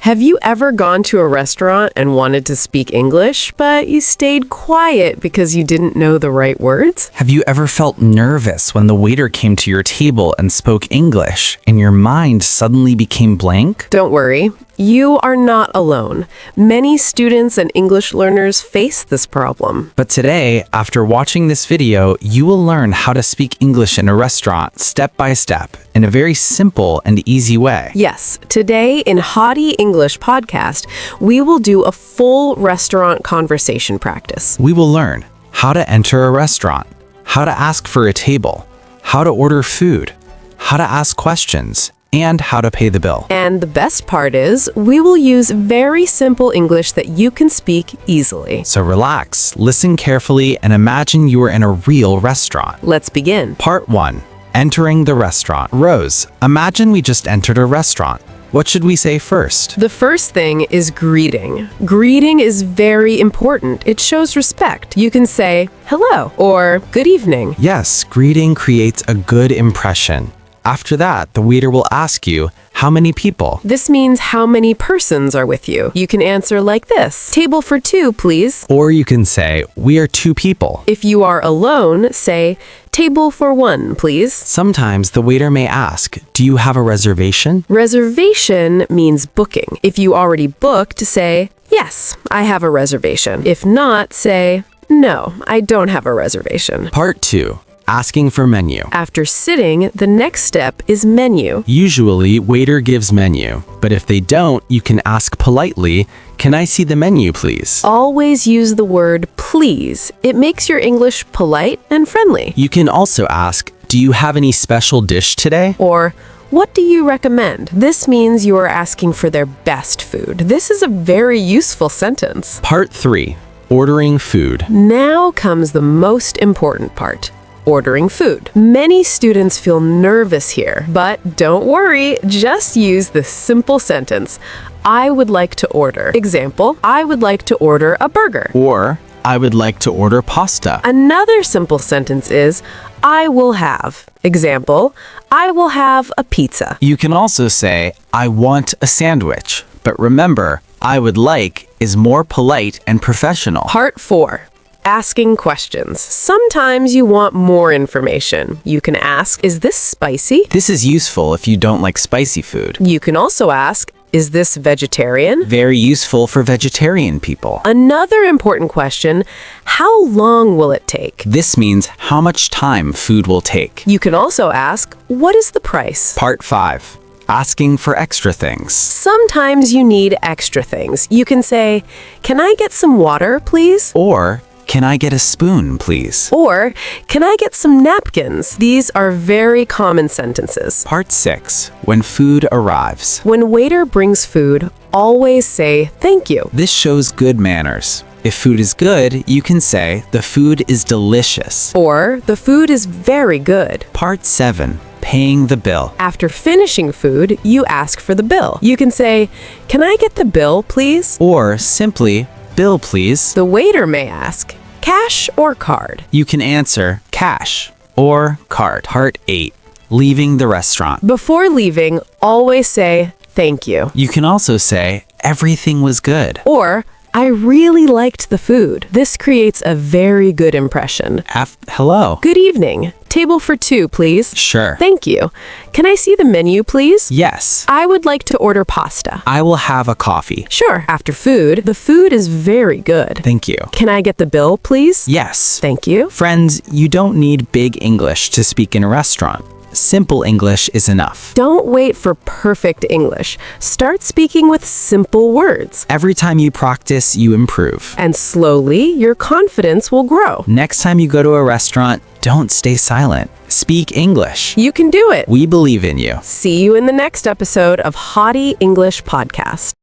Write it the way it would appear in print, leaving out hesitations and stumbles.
Have you ever gone to a restaurant and wanted to speak English, but you stayed quiet because you didn't know the right words? Have you ever felt nervous when the waiter came to your table and spoke English and your mind suddenly became blank? Don't worry. You are not alone. Many students and English learners face this problem. But today, after watching this video, you will learn how to speak English in a restaurant step by step in a very simple and easy way. Yes, today in HADY English Podcast, we will do a full restaurant conversation practice. We will learn how to enter a restaurant, how to ask for a table, how to order food, how to ask questions, and how to pay the bill. And the best part is, we will use very simple English that you can speak easily. So relax, listen carefully, and imagine you are in a real restaurant. Let's begin. Part 1. Entering the restaurant. Rose, imagine we just entered a restaurant. What should we say first? The first thing is greeting. Greeting is very important. It shows respect. You can say, hello, or good evening. Yes, greeting creates a good impression. After that, the waiter will ask you, how many people? This means how many persons are with you. You can answer like this, table for 2, please. Or you can say, we are 2 people. If you are alone, say, table for 1, please. Sometimes the waiter may ask, do you have a reservation? Reservation means booking. If you already booked, say, yes, I have a reservation. If not, say, no, I don't have a reservation. Part 2. Asking for menu. After sitting, the next step is menu. Usually, waiter gives menu, but if they don't, you can ask politely, can I see the menu, please? Always use the word please. It makes your English polite and friendly. You can also ask, do you have any special dish today? Or, what do you recommend? This means you are asking for their best food. This is a very useful sentence. Part 3. Ordering food. Now comes the most important part. Ordering food. Many students feel nervous here, but don't worry, just use the simple sentence, I would like to order. Example, I would like to order a burger. Or, I would like to order pasta. Another simple sentence is, I will have. Example, I will have a pizza. You can also say, I want a sandwich. But remember, I would like is more polite and professional. Part 4. Asking questions. Sometimes you want more information. You can ask, is this spicy? This is useful if you don't like spicy food. You can also ask, is this vegetarian? Very useful for vegetarian people. Another important question, how long will it take? This means how much time food will take. You can also ask, what is the price? Part 5. Asking for extra things. Sometimes you need extra things. You can say, can I get some water, please? Or, can I get a spoon, please? Or, can I get some napkins? These are very common sentences. Part 6. When food arrives. When waiter brings food, always say thank you. This shows good manners. If food is good, you can say, the food is delicious. Or, the food is very good. Part 7. Paying the bill. After finishing food, you ask for the bill. You can say, can I get the bill, please? Or simply, bill, please. The waiter may ask, cash or card? You can answer cash or card. Part 8. Leaving the restaurant. Before leaving, always say thank you. You can also say everything was good. Or I really liked the food. This creates a very good impression. Hello. Good evening. Table for 2, please. Sure. Thank you. Can I see the menu, please? Yes. I would like to order pasta. I will have a coffee. Sure. After food, the food is very good. Thank you. Can I get the bill, please? Yes. Thank you. Friends, you don't need big English to speak in a restaurant. Simple English is enough. Don't wait for perfect English. Start speaking with simple words. Every time you practice, you improve. And slowly, your confidence will grow. Next time you go to a restaurant, don't stay silent. Speak English. You can do it. We believe in you. See you in the next episode of HADY English Podcast.